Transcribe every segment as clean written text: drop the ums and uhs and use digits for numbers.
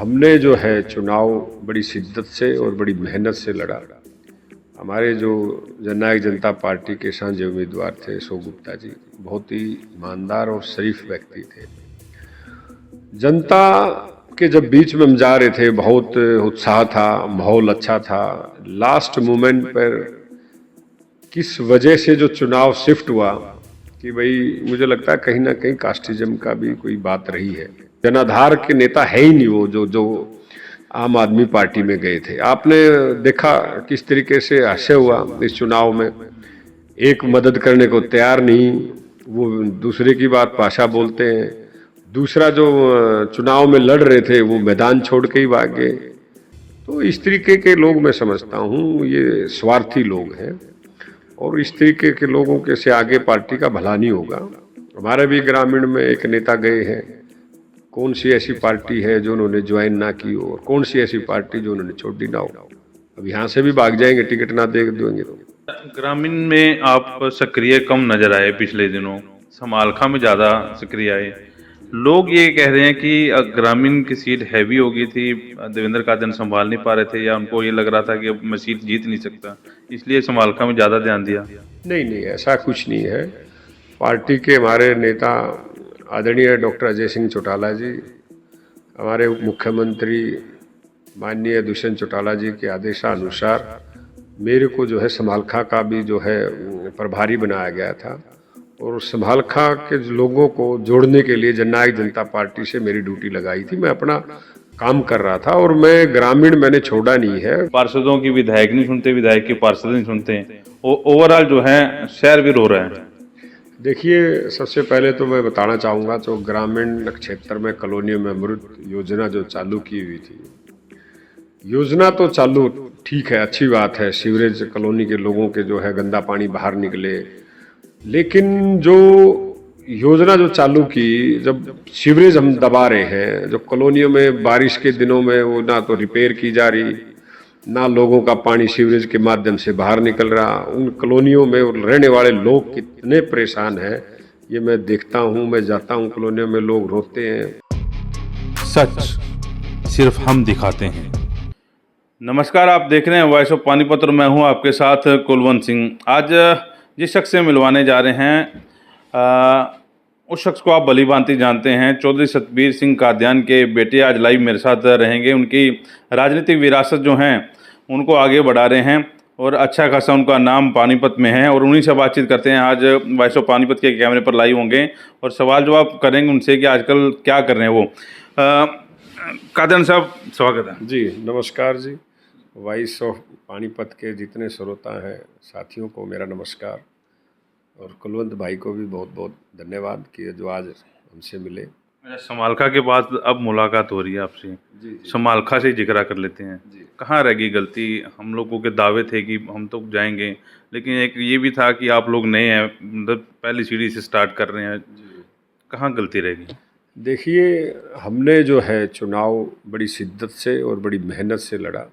हमने जो है चुनाव बड़ी शिद्दत से और बड़ी मेहनत से लड़ा। हमारे जो जननायक जनता पार्टी के सांझे उम्मीदवार थे अशोक गुप्ता जी, बहुत ही ईमानदार और शरीफ व्यक्ति थे। जनता के जब बीच में हम जा रहे थे, बहुत उत्साह था, माहौल अच्छा था। लास्ट मोमेंट पर किस वजह से जो चुनाव शिफ्ट हुआ कि भाई मुझे लगता है कहीं ना कहीं कास्टिज्म का भी कोई बात रही है। जनाधार के नेता है ही नहीं वो जो आम आदमी पार्टी में गए थे। आपने देखा किस तरीके से हास्य हुआ इस चुनाव में। एक मदद करने को तैयार नहीं, वो दूसरे की बात भाषा बोलते हैं। दूसरा जो चुनाव में लड़ रहे थे वो मैदान छोड़ के ही भाग गए। तो इस तरीके के लोग मैं समझता हूँ ये स्वार्थी लोग हैं और इस तरीके के लोगों के से आगे पार्टी का भला नहीं होगा। हमारे भी ग्रामीण में एक नेता गए हैं, कौन सी ऐसी पार्टी है जो उन्होंने ज्वाइन ना की हो और कौन सी ऐसी पार्टी जो उन्होंने छोड़ दी ना हो। अब यहाँ से भी भाग जाएंगे टिकट ना दे देंगे तो। ग्रामीण में आप सक्रिय कम नजर आए पिछले दिनों, समालखा में ज्यादा सक्रिय आए। लोग ये कह रहे हैं कि ग्रामीण की सीट हैवी हो गई थी, देवेंद्र कादन संभाल नहीं पा रहे थे, या उनको ये लग रहा था कि अब मैं सीट जीत नहीं सकता, इसलिए समालखा में ज्यादा ध्यान दिया। नहीं नहीं, ऐसा कुछ नहीं है। पार्टी के हमारे नेता आदरणीय डॉक्टर अजय सिंह चौटाला जी, हमारे उप मुख्यमंत्री माननीय दुष्यंत चौटाला जी के आदेशानुसार मेरे को जो है समालखा का भी जो है प्रभारी बनाया गया था और समालखा के लोगों को जोड़ने के लिए जननायक जनता पार्टी से मेरी ड्यूटी लगाई थी। मैं अपना काम कर रहा था और मैं ग्रामीण मैंने छोड़ा नहीं है। पार्षदों की विधायक नहीं सुनते, विधायक की पार्षद नहीं सुनते हैं, ओवरऑल जो है शहर भी रो रहा है। देखिए, सबसे पहले तो मैं बताना चाहूँगा तो ग्रामीण क्षेत्र में कॉलोनियों में अमृत योजना जो चालू की हुई थी, योजना तो चालू ठीक है, अच्छी बात है। सीवरेज कॉलोनी के लोगों के जो है गंदा पानी बाहर निकले, लेकिन जो योजना जो चालू की, जब सीवरेज हम दबा रहे हैं, जो कॉलोनियों में बारिश के दिनों में वो ना तो रिपेयर की जा रही, ना लोगों का पानी सीवरेज के माध्यम से बाहर निकल रहा। उन कॉलोनियों में रहने वाले लोग कितने परेशान हैं ये मैं देखता हूँ। मैं जाता हूँ कॉलोनियों में, लोग रोते हैं। सच सिर्फ हम दिखाते हैं। नमस्कार, आप देख रहे हैं वॉइस ऑफ पानीपत और मैं हूं आपके साथ कुलवंत सिंह। आज जिस शख्स से मिलवाने जा रहे हैं उस शख्स को आप भली भांति जानते हैं। चौधरी सतबीर सिंह कादियान के बेटे आज लाइव मेरे साथ रहेंगे। उनकी राजनीतिक विरासत जो हैं उनको आगे बढ़ा रहे हैं और अच्छा खासा उनका नाम पानीपत में है, और उन्हीं से बातचीत करते हैं। आज वॉइस ऑफ पानीपत के कैमरे पर लाइव होंगे और सवाल जवाब करेंगे उनसे कि आजकल क्या कर रहे हैं वो। कादियान साहब, स्वागत है जी। नमस्कार जी। वॉइस ऑफ पानीपत के जितने श्रोता हैं साथियों को मेरा नमस्कार, और कुलवंत भाई को भी बहुत बहुत धन्यवाद कि जो आज हमसे मिले। समालखा के बाद अब मुलाकात हो रही है आपसे। जी। समालखा से जिक्र कर लेते हैं। जी। कहाँ रह गई गलती? हम लोगों के दावे थे कि हम तो जाएंगे, लेकिन एक ये भी था कि आप लोग नए हैं, मतलब पहली सीढ़ी से स्टार्ट कर रहे हैं। कहाँ गलती रह गई? देखिए, हमने जो है चुनाव बड़ी शिद्दत से और बड़ी मेहनत से लड़ा।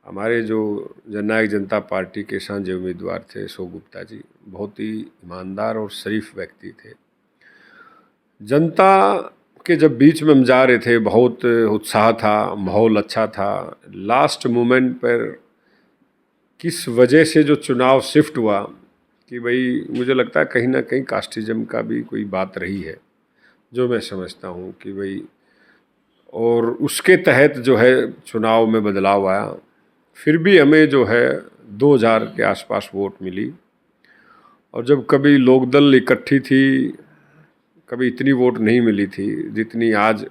हमारे जो जननायक जनता पार्टी के सांझे उम्मीदवार थे अशोक गुप्ता जी, बहुत ही ईमानदार और शरीफ व्यक्ति थे। जनता के जब बीच में हम जा रहे थे, बहुत उत्साह था, माहौल अच्छा था। लास्ट मोमेंट पर किस वजह से जो चुनाव शिफ्ट हुआ कि भाई मुझे लगता है कहीं ना कहीं कास्टिज्म का भी कोई बात रही है, जो मैं समझता हूँ कि भाई, और उसके तहत जो है चुनाव में बदलाव आया। फिर भी हमें जो है 2000 के आसपास वोट मिली, और जब कभी लोकदल इकट्ठी थी कभी इतनी वोट नहीं मिली थी जितनी आज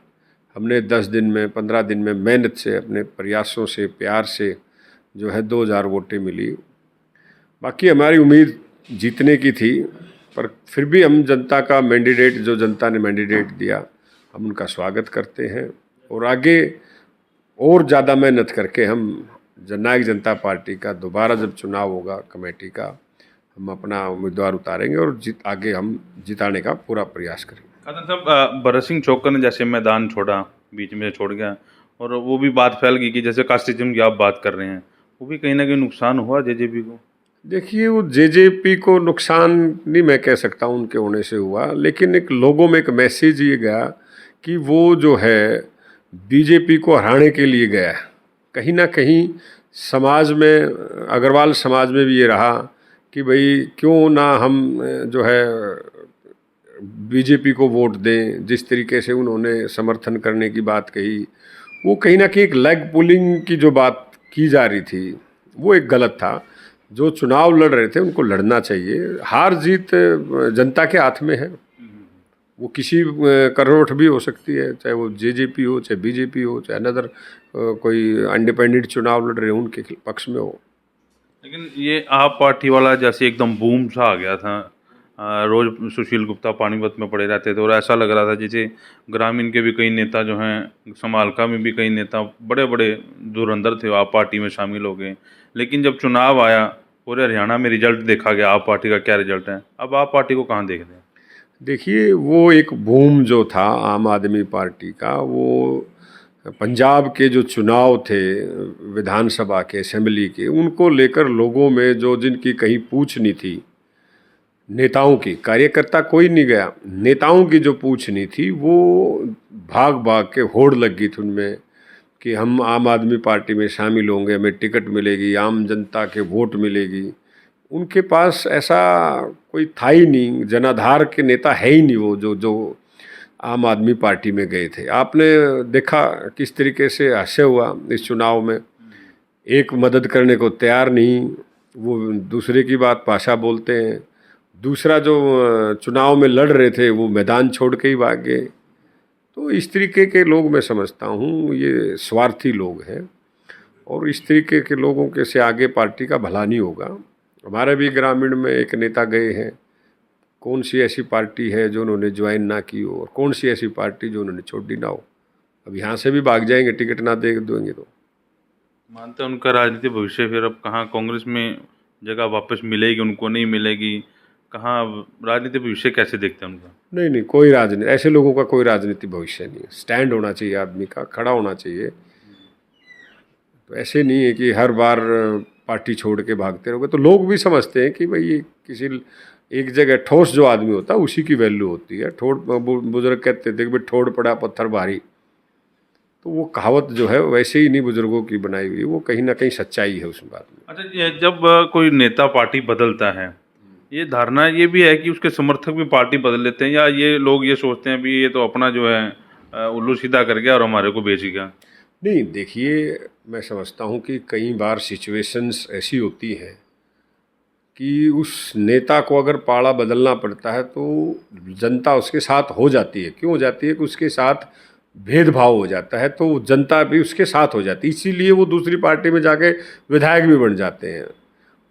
हमने 10 दिन में 15 दिन में मेहनत से अपने प्रयासों से प्यार से जो है 2000 वोटें मिली। बाकी हमारी उम्मीद जीतने की थी, पर फिर भी हम जनता का मैंडेट, जो जनता ने मैंडेट दिया, हम उनका स्वागत करते हैं और आगे और ज़्यादा मेहनत करके हम जननायक जनता पार्टी का दोबारा जब चुनाव होगा कमेटी का, हम अपना उम्मीदवार उतारेंगे और आगे हम जिताने का पूरा प्रयास करेंगे। कादियान साहब, भरत सिंह चौक्कर ने जैसे मैदान छोड़ा, बीच में छोड़ गया, और वो भी बात फैल गई कि जैसे कास्टिज्म की आप बात कर रहे हैं, वो भी कहीं ना कहीं नुकसान हुआ जेजेपी को। देखिए, वो जेजेपी को नुकसान नहीं मैं कह सकता हूँ उनके होने से हुआ, लेकिन एक लोगों में एक मैसेज ये गया कि वो जो है बीजेपी को हराने के लिए गया है। कहीं ना कहीं समाज में, अग्रवाल समाज में भी ये रहा कि भाई क्यों ना हम जो है बीजेपी को वोट दें। जिस तरीके से उन्होंने समर्थन करने की बात कही, वो कहीं ना कहीं एक लेग पुलिंग की जो बात की जा रही थी वो एक गलत था। जो चुनाव लड़ रहे थे उनको लड़ना चाहिए। हार जीत जनता के हाथ में है, वो किसी करोड़ भी हो सकती है, चाहे वो जेजेपी हो, चाहे बीजेपी हो, चाहे अनदर कोई इंडिपेंडेंट चुनाव लड़ रहे हो उनके पक्ष में हो। लेकिन ये आप पार्टी वाला जैसे एकदम बूम सा आ गया था। रोज सुशील गुप्ता पानीपत में पड़े रहते थे और ऐसा लग रहा था जैसे ग्रामीण के भी कई नेता जो हैं, समालका में भी कई नेता बड़े बड़े धुरंधर थे, आप पार्टी में शामिल हो गए। लेकिन जब चुनाव आया, पूरे हरियाणा में रिजल्ट देखा गया, आप पार्टी का क्या रिजल्ट है, अब आप पार्टी को कहाँ देख रहे हैं? देखिए, वो एक बूम जो था आम आदमी पार्टी का, वो पंजाब के जो चुनाव थे विधानसभा के, असेंबली के, उनको लेकर लोगों में जो जिनकी कहीं पूछ नहीं थी, नेताओं की, कार्यकर्ता कोई नहीं गया, नेताओं की जो पूछ नहीं थी वो भाग भाग के होड़ लग गई थी उनमें कि हम आम आदमी पार्टी में शामिल होंगे, हमें टिकट मिलेगी, आम जनता के वोट मिलेगी। उनके पास ऐसा कोई था ही नहीं, जनाधार के नेता है ही नहीं वो जो जो आम आदमी पार्टी में गए थे। आपने देखा किस तरीके से हास्य हुआ इस चुनाव में। एक मदद करने को तैयार नहीं, वो दूसरे की बात पाशा बोलते हैं। दूसरा जो चुनाव में लड़ रहे थे वो मैदान छोड़ के ही भाग गए। तो इस तरीके के लोग मैं समझता हूँ ये स्वार्थी लोग हैं, और इस तरीके के लोगों के से आगे पार्टी का भला नहीं होगा। हमारे भी ग्रामीण में एक नेता गए हैं, कौन सी ऐसी पार्टी है जो उन्होंने ज्वाइन ना की हो, और कौन सी ऐसी पार्टी जो उन्होंने छोड़ दी ना हो। अब यहाँ से भी भाग जाएंगे टिकट ना दे देंगे तो। मानते हैं उनका राजनीतिक भविष्य फिर अब कहाँ, कांग्रेस में जगह वापस मिलेगी, उनको नहीं मिलेगी, कहाँ राजनीतिक भविष्य कैसे देखते हैं उनका? नहीं नहीं, कोई राजनीति, ऐसे लोगों का कोई राजनीतिक भविष्य नहीं है। स्टैंड होना चाहिए आदमी का, खड़ा होना चाहिए। तो ऐसे नहीं है कि हर बार पार्टी छोड़ के भागते रहोगे। तो लोग भी समझते हैं कि भाई ये किसी एक जगह ठोस जो आदमी होता है उसी की वैल्यू होती है। ठोड़, बुजुर्ग कहते थे कि भाई ठोड़ पड़ा पत्थर भारी। तो वो कहावत जो है वैसे ही नहीं बुजुर्गों की बनाई हुई, वो कहीं ना कहीं सच्चाई है उस बात में। अच्छा, ये जब कोई नेता पार्टी बदलता है, ये धारणा ये भी है कि उसके समर्थक भी पार्टी बदल लेते हैं, या ये लोग ये सोचते हैं भी ये तो अपना जो है उल्लू सीधा कर गया और हमारे को बेच गया? नहीं, देखिए, मैं समझता हूँ कि कई बार सिचुएशंस ऐसी होती हैं कि उस नेता को अगर पाड़ा बदलना पड़ता है तो जनता उसके साथ हो जाती है। क्यों हो जाती है? कि उसके साथ भेदभाव हो जाता है, तो जनता भी उसके साथ हो जाती है। इसीलिए वो दूसरी पार्टी में जाके विधायक भी बन जाते हैं।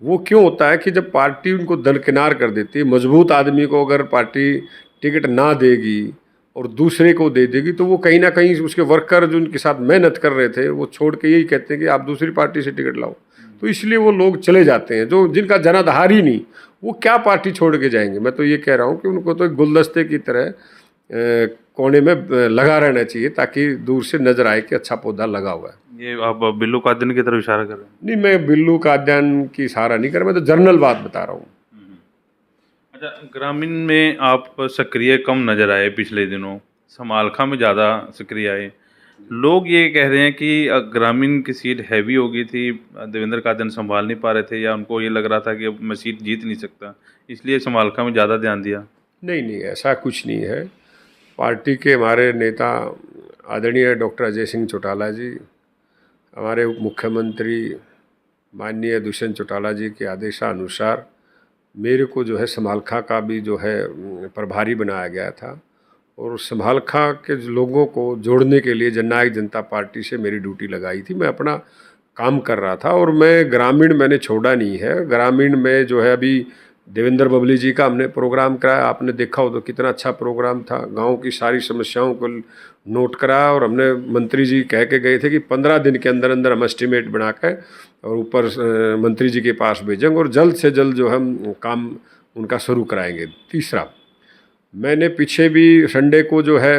वो क्यों होता है कि जब पार्टी उनको दरकिनार कर देती है, मजबूत आदमी को अगर पार्टी टिकट ना देगी और दूसरे को दे देगी, तो वो कहीं ना कहीं उसके वर्कर जो उनके साथ मेहनत कर रहे थे वो छोड़ के यही कहते हैं कि आप दूसरी पार्टी से टिकट लाओ। तो इसलिए वो लोग चले जाते हैं जो जिनका जनाधार ही नहीं, वो क्या पार्टी छोड़ के जाएंगे। मैं तो ये कह रहा हूँ कि उनको तो एक गुलदस्ते की तरह कोने में लगा रहना चाहिए ताकि दूर से नजर आए कि अच्छा पौधा लगा हुआ है। ये आप बिल्लू कादियानी की तरफ इशारा कर रहे हैं? नहीं, मैं बिल्लू कादियान की इशारा नहीं कर रहा, मैं तो जनरल बात बता रहा हूँ। अच्छा, ग्रामीण में आप सक्रिय कम नज़र आए पिछले दिनों, समालखा में ज़्यादा सक्रिय आए। लोग ये कह रहे हैं कि ग्रामीण की सीट हैवी हो गई थी, देवेंद्र कादियान संभाल नहीं पा रहे थे, या उनको ये लग रहा था कि अब मैं सीट जीत नहीं सकता, इसलिए समालखा में ज़्यादा ध्यान दिया। नहीं नहीं, ऐसा कुछ नहीं है। पार्टी के हमारे नेता आदरणीय डॉक्टर अजय सिंह चौटाला जी, हमारे उप मुख्यमंत्री माननीय दुष्यंत चौटाला जी के आदेशानुसार मेरे को जो है समालखा का भी जो है प्रभारी बनाया गया था, और समालखा के लोगों को जोड़ने के लिए जननायक जनता पार्टी से मेरी ड्यूटी लगाई थी। मैं अपना काम कर रहा था, और मैं ग्रामीण मैंने छोड़ा नहीं है। ग्रामीण में जो है अभी देवेंद्र बबली जी का हमने प्रोग्राम कराया, आपने देखा हो तो कितना अच्छा प्रोग्राम था। गांव की सारी समस्याओं को नोट कराया, और हमने मंत्री जी कह के गए थे कि 15 दिन के अंदर अंदर हम एस्टिमेट बना कर और ऊपर मंत्री जी के पास भेजेंगे, और जल्द से जल्द जो हम काम उनका शुरू कराएंगे। तीसरा, मैंने पीछे भी संडे को जो है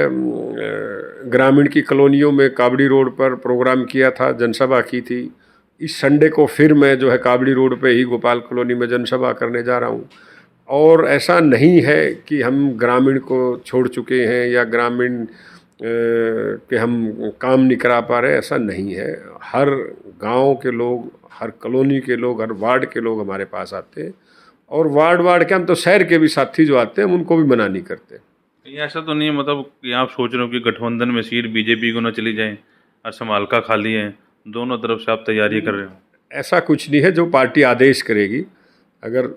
ग्रामीण की कॉलोनियों में काबड़ी रोड पर प्रोग्राम किया था, जनसभा की थी। इस संडे को फिर मैं जो है काबड़ी रोड पे ही गोपाल कॉलोनी में जनसभा करने जा रहा हूँ। और ऐसा नहीं है कि हम ग्रामीण को छोड़ चुके हैं या ग्रामीण कि हम काम नहीं करा पा रहे, ऐसा नहीं है। हर गांव के लोग, हर कॉलोनी के लोग, हर वार्ड के लोग हमारे पास आते हैं, और वार्ड के हम तो शहर के भी साथी जो आते हैं हम उनको भी मना नहीं करते। कहीं ऐसा तो नहीं है मतलब कि आप सोच रहे हो कि गठबंधन में सीट बीजेपी को ना चली जाए और समालका खाली है, दोनों तरफ से आप तैयारी कर रहे हो? ऐसा कुछ नहीं है, जो पार्टी आदेश करेगी। अगर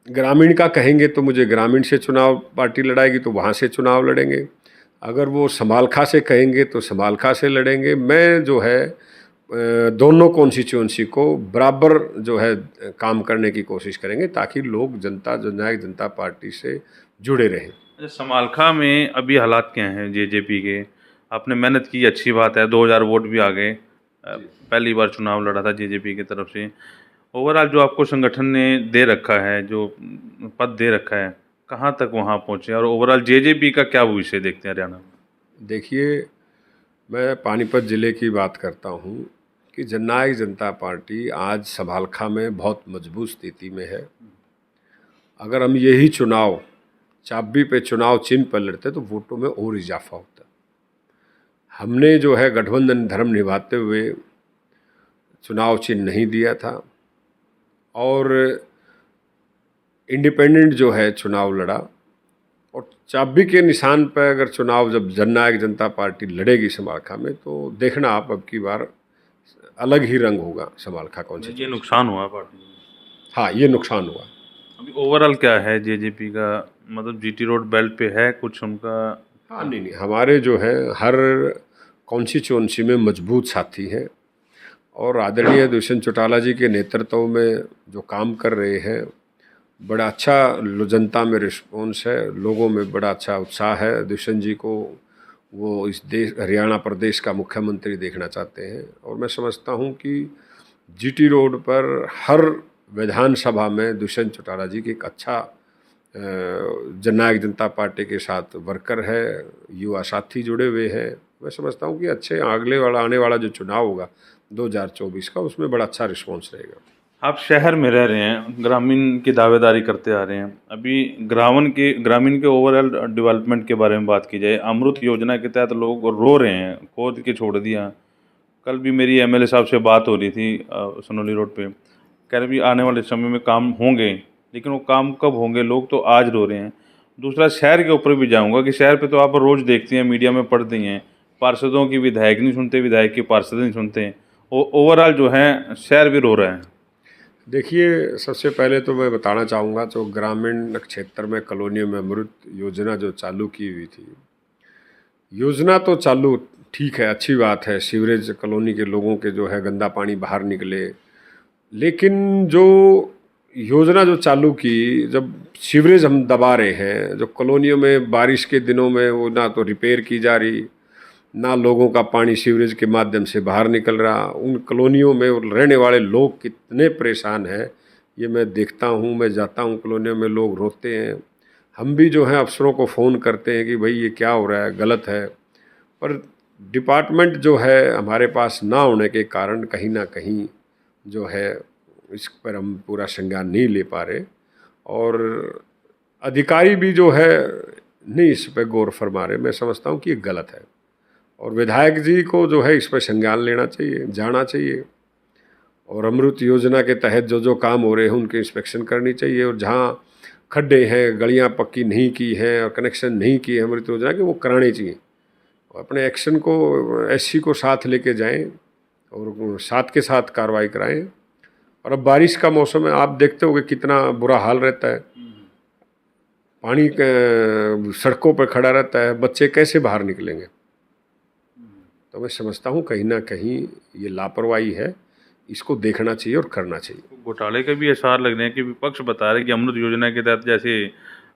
ग्रामीण का कहेंगे तो मुझे ग्रामीण से चुनाव पार्टी लड़ाएगी तो वहाँ से चुनाव लड़ेंगे। अगर वो समालखा से कहेंगे तो समालखा से लड़ेंगे। मैं जो है दोनों कॉन्स्टिट्यूंसी को बराबर जो है काम करने की कोशिश करेंगे, ताकि लोग जनता जननायक जनता पार्टी से जुड़े रहें। अच्छा, समालखा में अभी हालात क्या हैं जेजेपी के? आपने मेहनत की, अच्छी बात है, 2000 वोट भी आ गए, पहली बार चुनाव लड़ा था जेजेपी की तरफ से। ओवरऑल जो आपको संगठन ने दे रखा है, जो पद दे रखा है, कहाँ तक वहाँ पहुँचे, और ओवरऑल जेजेपी का क्या भविष्य देखते हैं हरियाणा में? देखिए, मैं पानीपत ज़िले की बात करता हूँ कि जननायक जनता पार्टी आज समालखा में बहुत मजबूत स्थिति में है। अगर हम यही चुनाव चाबी पे चुनाव चिन्ह पर लड़ते तो वोटों में और इजाफा होता। हमने जो है गठबंधन धर्म निभाते हुए चुनाव चिन्ह नहीं दिया था, और इंडिपेंडेंट जो है चुनाव लड़ा, और चाबी के निशान पर अगर चुनाव जब जननायक जनता पार्टी लड़ेगी समालखा में, तो देखना आप अब की बार अलग ही रंग होगा समालखा कौन सी। ये नुकसान हुआ पार्टी को? हाँ, ये नुकसान हुआ। अभी ओवरऑल क्या है जेजेपी का, मतलब जीटी रोड बेल्ट पे है कुछ उनका? हाँ, नहीं, हमारे जो है हर कॉन्स्टिट्यूंसी में मजबूत साथी हैं, और आदरणीय दुष्यंत चौटाला जी के नेतृत्व में जो काम कर रहे हैं, बड़ा अच्छा जनता में रिस्पॉन्स है, लोगों में बड़ा अच्छा उत्साह है। दुष्यंत जी को वो इस देश हरियाणा प्रदेश का मुख्यमंत्री देखना चाहते हैं, और मैं समझता हूँ कि जीटी रोड पर हर विधानसभा में दुष्यंत चौटाला जी की एक अच्छा जननायक जनता पार्टी के साथ वर्कर है, युवा साथी जुड़े हुए हैं। मैं समझता हूँ कि अच्छे आने वाला जो चुनाव होगा 2024 का, उसमें बड़ा अच्छा रिस्पॉन्स रहेगा। आप शहर में रह रहे हैं, ग्रामीण की दावेदारी करते आ रहे हैं। अभी ग्रामीण के ओवरऑल डेवलपमेंट के बारे में बात की जाए, अमृत योजना के तहत लोग रो रहे हैं, खोद के छोड़ दिया। कल भी मेरी एमएलए साहब से बात हो रही थी सनोली रोड पे, कह रहे भी आने वाले समय में काम होंगे, लेकिन वो काम कब होंगे, लोग तो आज रो रहे हैं। दूसरा, शहर के ऊपर भी जाऊंगा कि शहर पे तो आप रोज़ देखते हैं, मीडिया में पढ़ते हैं, पार्षदों की विधायक नहीं सुनते, विधायक की पार्षद नहीं सुनते हैं। ओवरऑल जो है शहर भी रो रहा है। देखिए, सबसे पहले तो मैं बताना चाहूँगा, जो ग्रामीण क्षेत्र में कॉलोनियों में अमृत योजना जो चालू की हुई थी, योजना तो चालू ठीक है, अच्छी बात है, सीवरेज कॉलोनी के लोगों के जो है गंदा पानी बाहर निकले। लेकिन जो योजना जो चालू की, जब सीवरेज हम दबा रहे हैं, जो कॉलोनियों में बारिश के दिनों में वो ना तो रिपेयर की जा रही, ना लोगों का पानी सीवरेज के माध्यम से बाहर निकल रहा, उन कॉलोनियों में रहने वाले लोग कितने परेशान हैं ये मैं देखता हूँ। मैं जाता हूँ कॉलोनियों में, लोग रोते हैं। हम भी जो है अफसरों को फ़ोन करते हैं कि भाई ये क्या हो रहा है, गलत है, पर डिपार्टमेंट जो है हमारे पास ना होने के कारण कहीं ना कहीं जो है इस पर हम पूरा संज्ञान नहीं ले पा रहे, और अधिकारी भी जो है नहीं इस पर गौर फरमा रहे। मैं समझता हूँ कि ये गलत है, और विधायक जी को जो है इस पर संज्ञान लेना चाहिए, जाना चाहिए, और अमृत योजना के तहत जो जो काम हो रहे हैं उनकी इंस्पेक्शन करनी चाहिए, और जहाँ खड्डे हैं, गलियाँ पक्की नहीं की हैं और कनेक्शन नहीं किए अमृत योजना के, वो कराने चाहिए। अपने एक्शन को एससी को साथ लेके जाएं और साथ के साथ कार्रवाई कराएं। और अब बारिश का मौसम है, आप देखते होंगे कितना बुरा हाल रहता है, पानी सड़कों पर खड़ा रहता है, बच्चे कैसे बाहर निकलेंगे। तो मैं समझता हूँ कहीं ना कहीं ये लापरवाही है, इसको देखना चाहिए और करना चाहिए। घोटाले के भी आसार लग रहे हैं कि विपक्ष बता रहे हैं कि अमृत योजना के तहत, जैसे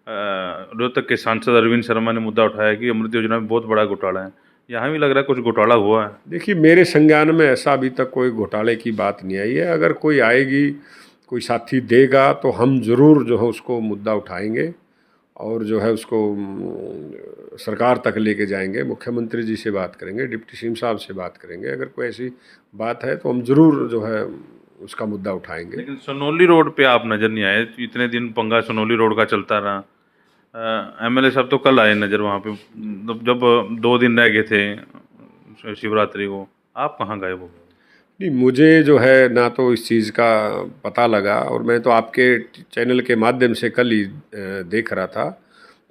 रोहतक के सांसद अरविंद शर्मा ने मुद्दा उठाया कि अमृत योजना में बहुत बड़ा घोटाला है, यहाँ भी लग रहा है कुछ घोटाला हुआ है। देखिए, मेरे संज्ञान में ऐसा अभी तक कोई घोटाले की बात नहीं आई है। अगर कोई आएगी, कोई साथी देगा तो हम ज़रूर जो है उसको मुद्दा उठाएंगे और जो है उसको सरकार तक लेके जाएंगे, मुख्यमंत्री जी से बात करेंगे, डिप्टी सीएम साहब से बात करेंगे। अगर कोई ऐसी बात है तो हम ज़रूर जो है उसका मुद्दा उठाएंगे। लेकिन सनोली रोड पे आप नज़र नहीं आए, इतने दिन पंगा सनोली रोड का चलता रहा, एमएलए साहब तो कल आए नज़र वहाँ पे, जब 2 दिन रह गए थे शिवरात्रि को। आप कहाँ गए वो? नहीं, मुझे जो है ना तो इस चीज़ का पता लगा, और मैं तो आपके चैनल के माध्यम से कल ही देख रहा था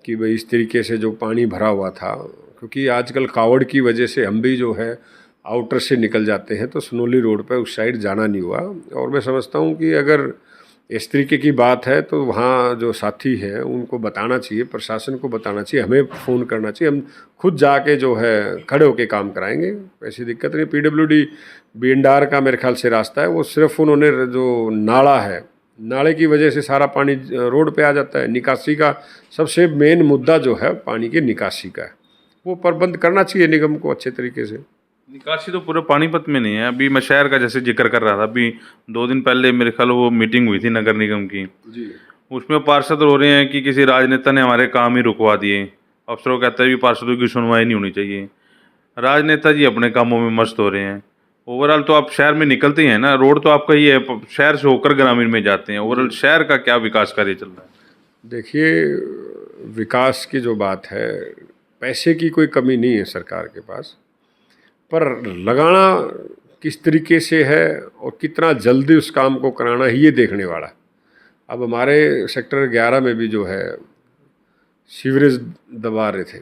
कि भाई इस तरीके से जो पानी भरा हुआ था, क्योंकि आजकल कावड़ की वजह से हम भी जो है आउटर से निकल जाते हैं, तो सनोली रोड पे उस साइड जाना नहीं हुआ। और मैं समझता हूँ कि अगर इस तरीके की बात है तो वहाँ जो साथी हैं उनको बताना चाहिए, प्रशासन को बताना चाहिए, हमें फ़ोन करना चाहिए, हम खुद जाके जो है खड़े होके काम कराएंगे, ऐसी दिक्कत नहीं। पीडब्ल्यूडी बीएनडार का मेरे ख्याल से रास्ता है, वो सिर्फ उन्होंने जो नाला है, नाले की वजह से सारा पानी रोड पे आ जाता है। निकासी का सबसे मेन मुद्दा जो है पानी की निकासी का है, वो प्रबंध करना चाहिए निगम को अच्छे तरीके से। निकासी तो पूरे पानीपत में नहीं है। अभी मैं शहर का जैसे जिक्र कर रहा था, अभी 2 दिन पहले मेरे ख्याल वो मीटिंग हुई थी नगर निगम की, जी। उसमें पार्षद रो रहे हैं कि किसी राजनेता ने हमारे काम ही रुकवा दिए। अफसरों कहते हैं भी पार्षदों की सुनवाई नहीं होनी चाहिए। राजनेता जी अपने कामों में मस्त हो रहे हैं। ओवरऑल तो आप शहर में निकलते ही हैं ना, रोड तो आपका ही है, शहर से होकर ग्रामीण में जाते हैं। ओवरऑल शहर का क्या विकास कार्य चल रहा है? देखिए, विकास की जो बात है, पैसे की कोई कमी नहीं है सरकार के पास, पर लगाना किस तरीके से है और कितना जल्दी उस काम को कराना है, ये देखने वाला। अब हमारे सेक्टर 11 में भी जो है सीवरेज दबा रहे थे,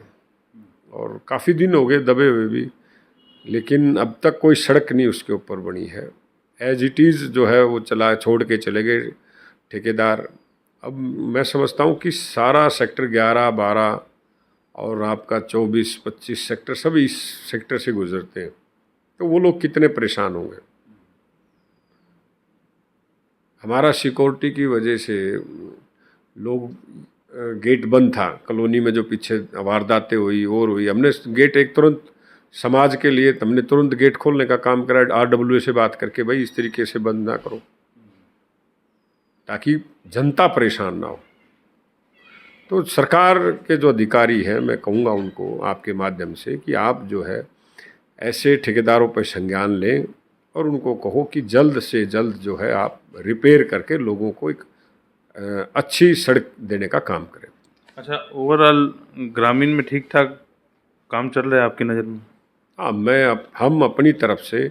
और काफ़ी दिन हो गए दबे हुए भी, लेकिन अब तक कोई सड़क नहीं उसके ऊपर बनी है। एज इट इज़ जो है वो चला छोड़ के चले गए ठेकेदार। अब मैं समझता हूँ कि सारा सेक्टर 11, 12 और आपका 24, 25 सेक्टर सभी इस सेक्टर से गुजरते हैं, तो वो लोग कितने परेशान होंगे। हमारा सिक्योरिटी की वजह से लोग गेट बंद था कॉलोनी में, जो पीछे वारदातें हुई और हुई, हमने गेट एक तुरंत समाज के लिए हमने तुरंत गेट खोलने का काम करा, RWA से बात करके, भाई इस तरीके से बंद ना करो ताकि जनता परेशान ना हो। तो सरकार के जो अधिकारी हैं, मैं कहूँगा उनको आपके माध्यम से कि आप जो है ऐसे ठेकेदारों पर संज्ञान लें और उनको कहो कि जल्द से जल्द जो है आप रिपेयर करके लोगों को एक अच्छी सड़क देने का काम करें। अच्छा, ओवरऑल ग्रामीण में ठीक ठाक काम चल रहा है आपकी नज़र में? हाँ, हम अपनी तरफ से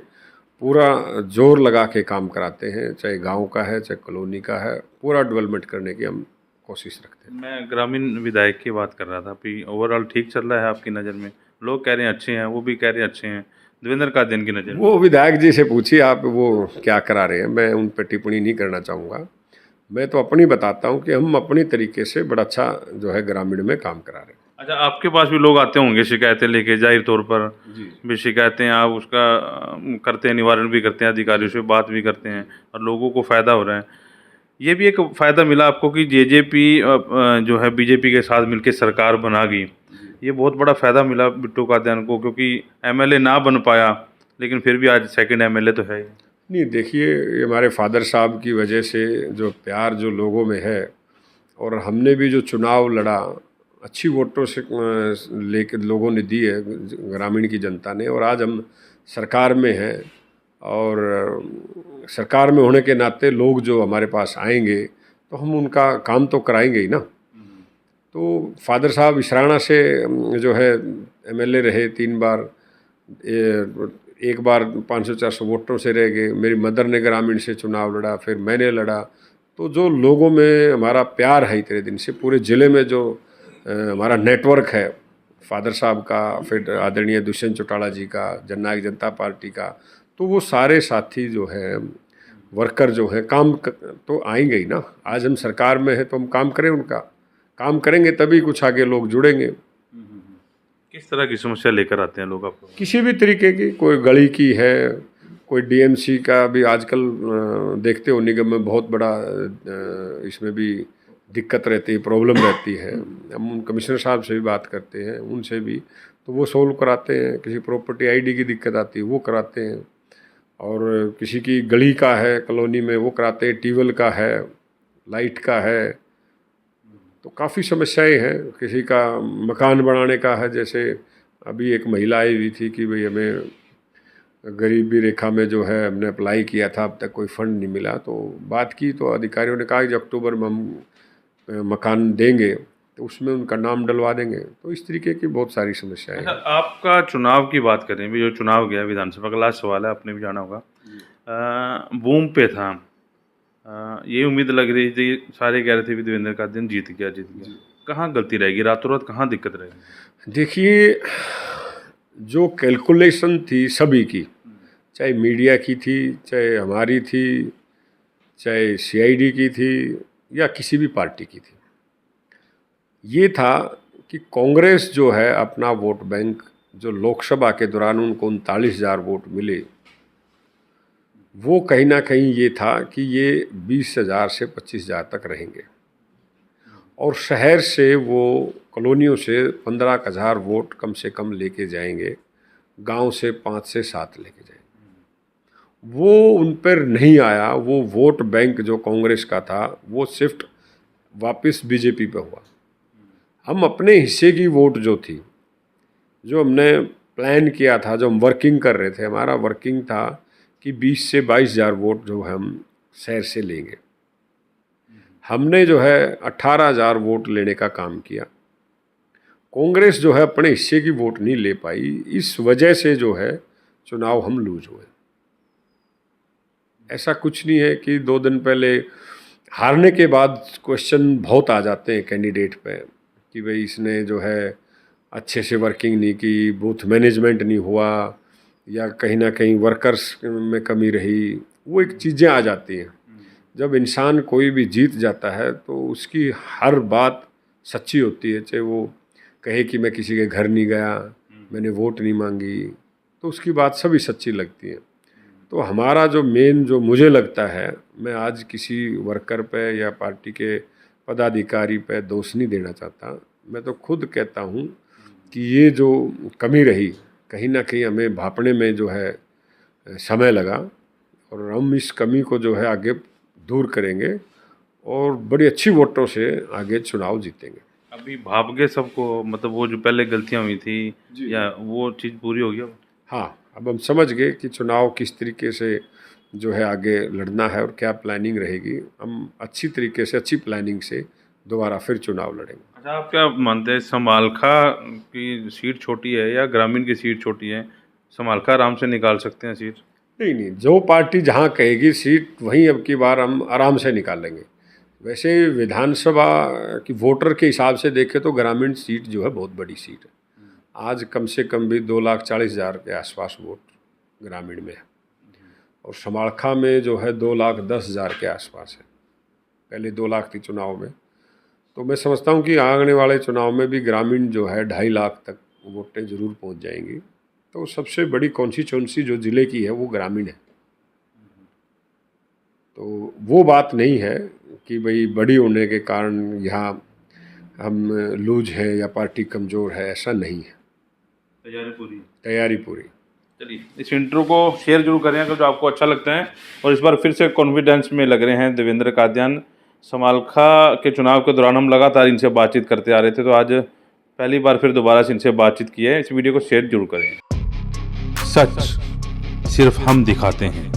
पूरा जोर लगा के काम कराते हैं, चाहे गांव का है चाहे कॉलोनी का है, पूरा डेवलपमेंट करने की हम कोशिश रखते हैं। मैं ग्रामीण विधायक की बात कर रहा था कि ओवरऑल ठीक चल रहा है आपकी नज़र में? लोग कह रहे हैं अच्छे हैं, वो भी कह रहे हैं अच्छे हैं। देवेंद्र का दिन की नज़र में? वो विधायक जी से पूछिए आप, वो क्या करा रहे हैं, मैं उन पर टिप्पणी नहीं करना चाहूँगा। मैं तो अपनी बताता हूँ कि हम अपनी तरीके से बड़ा अच्छा जो है ग्रामीण में काम करा रहे हैं। अच्छा, आपके पास भी लोग आते होंगे शिकायतें लेके, जाहिर तौर पर जी। भी शिकायतें आप उसका करते हैं, निवारण भी करते हैं, अधिकारियों से बात भी करते हैं और लोगों को फ़ायदा हो रहा है। ये भी एक फ़ायदा मिला आपको कि जेजेपी जो है बीजेपी के साथ मिलकर सरकार बना गई। ये बहुत बड़ा फ़ायदा मिला बिट्टू कादियान को, क्योंकि एमएलए ना बन पाया लेकिन फिर भी आज सेकंड एमएलए तो है ही। नहीं, देखिए, ये हमारे फादर साहब की वजह से जो प्यार जो लोगों में है, और हमने भी जो चुनाव लड़ा अच्छी वोटों से लेकर लोगों ने दी है, ग्रामीण की जनता ने, और आज हम सरकार में हैं, और सरकार में होने के नाते लोग जो हमारे पास आएंगे तो हम उनका काम तो कराएंगे ही ना। तो फादर साहब इसराना से जो है एमएलए रहे 3 बार, एक बार 500-400 वोटों से रह गए। मेरी मदर ने ग्रामीण से चुनाव लड़ा, फिर मैंने लड़ा। तो जो लोगों में हमारा प्यार है इतने दिन से, पूरे ज़िले में जो हमारा नेटवर्क है फादर साहब का, फिर आदरणीय दुष्यंत चौटाला जी का, जननायक जनता पार्टी का, तो वो सारे साथी जो हैं, वर्कर जो हैं, तो आएंगे ही ना। आज हम सरकार में हैं तो हम काम करें, उनका काम करेंगे तभी कुछ आगे लोग जुड़ेंगे। किस तरह की समस्या लेकर आते हैं लोग आपको? किसी भी तरीके की, कोई गली की है, कोई डीएमसी का भी आजकल देखते हो निगम में बहुत बड़ा इसमें भी दिक्कत रहती है, प्रॉब्लम रहती है। हम उन कमिश्नर साहब से भी बात करते हैं, उनसे भी, तो वो सोल्व कराते हैं। किसी प्रॉपर्टी आईडी की दिक्कत आती है वो कराते हैं, और किसी की गली का है कॉलोनी में वो कराते हैं, ट्यूबवेल का है, लाइट का है, तो काफ़ी समस्याएं हैं। किसी का मकान बनाने का है, जैसे अभी एक महिला आई हुई थी कि भाई हमें गरीबी रेखा में जो है हमने अप्लाई किया था, अब तक कोई फंड नहीं मिला। तो बात की तो अधिकारियों ने कहा कि अक्टूबर में हम मकान देंगे। तो उसमें उनका नाम डलवा देंगे। तो इस तरीके की बहुत सारी समस्याएं हैं। आपका चुनाव की बात करें, भी जो चुनाव गया विधानसभा का, लास्ट सवाल है, आपने भी जाना होगा, बूम पे था, ये उम्मीद लग रही थी, सारे कह रहे थे भी देवेंद्र का दिन जीत गया। कहाँ गलती रहेगी, रातों रात कहाँ दिक्कत रहेगी? देखिए, जो कैलकुलेशन थी सभी की, चाहे मीडिया की थी, चाहे हमारी थी, चाहे सीआईडी की थी, या किसी भी पार्टी की थी, ये था कि कांग्रेस जो है अपना वोट बैंक, जो लोकसभा के दौरान उनको 39,000 वोट मिले, वो कहीं ना कहीं ये था कि ये 20,000 से 25,000 तक रहेंगे, और शहर से वो कॉलोनियों से 15,000 वोट कम से कम लेके जाएंगे, गांव से 5 से 7 लेके जाएंगे। वो उन पर नहीं आया। वो वोट बैंक जो कांग्रेस का था वो शिफ्ट वापस बीजेपी पे हुआ। हम अपने हिस्से की वोट जो थी, जो हमने प्लान किया था, जो हम वर्किंग कर रहे थे, हमारा वर्किंग था कि 20 से 22,000 वोट जो है हम शहर से लेंगे। हमने जो है 18,000 वोट लेने का काम किया। कांग्रेस जो है अपने हिस्से की वोट नहीं ले पाई। इस वजह से जो है चुनाव हम लूज हुए। ऐसा कुछ नहीं है कि 2 दिन पहले हारने के बाद क्वेश्चन बहुत आ जाते हैं कैंडिडेट पे कि भाई इसने जो है अच्छे से वर्किंग नहीं की, बूथ मैनेजमेंट नहीं हुआ, या कहीं ना कहीं वर्कर्स में कमी रही। वो एक चीज़ें आ जाती हैं। जब इंसान कोई भी जीत जाता है तो उसकी हर बात सच्ची होती है, चाहे वो कहे कि मैं किसी के घर नहीं गया, मैंने वोट नहीं मांगी, तो उसकी बात सभी सच्ची लगती है। तो हमारा जो मेन, जो मुझे लगता है, मैं आज किसी वर्कर पे या पार्टी के पदाधिकारी पे दोष नहीं देना चाहता। मैं तो खुद कहता हूँ कि ये जो कमी रही, कहीं ना कहीं हमें भापने में जो है समय लगा, और हम इस कमी को जो है आगे दूर करेंगे और बड़ी अच्छी वोटों से आगे चुनाव जीतेंगे। अभी भाप गए सबको, मतलब वो जो पहले गलतियाँ हुई थी, या वो चीज़ पूरी हो गई? हाँ, अब हम समझ गए कि चुनाव किस तरीके से जो है आगे लड़ना है और क्या प्लानिंग रहेगी। हम अच्छी तरीके से, अच्छी प्लानिंग से दोबारा फिर चुनाव लड़ेंगे। अच्छा, आप क्या मानते हैं, समालखा की सीट छोटी है या ग्रामीण की सीट छोटी है? समालखा आराम से निकाल सकते हैं सीट? नहीं, जो पार्टी जहाँ कहेगी सीट, वहीं अब की बार हम आराम से निकालेंगे। वैसे विधानसभा की वोटर के हिसाब से देखें तो ग्रामीण सीट जो है बहुत बड़ी सीट है। आज कम से कम भी 2,40,000 के आसपास वोट ग्रामीण में है, और समालखा में जो है 2,10,000 के आसपास है। पहले 2 लाख थी चुनाव में। तो मैं समझता हूँ कि आने वाले चुनाव में भी ग्रामीण जो है 2.5 लाख तक वोटें ज़रूर पहुँच जाएंगी। तो सबसे बड़ी कॉन्स्टिट्यूंसी जो ज़िले की है वो ग्रामीण है। तो वो बात नहीं है कि भाई बड़ी होने के कारण यहाँ हम लूज है या पार्टी कमज़ोर है, ऐसा नहीं है। तैयारी पूरी। चलिए, इस इंटरव्यू को शेयर जरूर करें अगर जो आपको अच्छा लगता है। और इस बार फिर से कॉन्फिडेंस में लग रहे हैं देवेंद्र कादियान। समालखा के चुनाव के दौरान हम लगातार इनसे बातचीत करते आ रहे थे, तो आज पहली बार फिर दोबारा से इनसे बातचीत की है। इस वीडियो को शेयर जरूर करें। सच सिर्फ हम दिखाते हैं।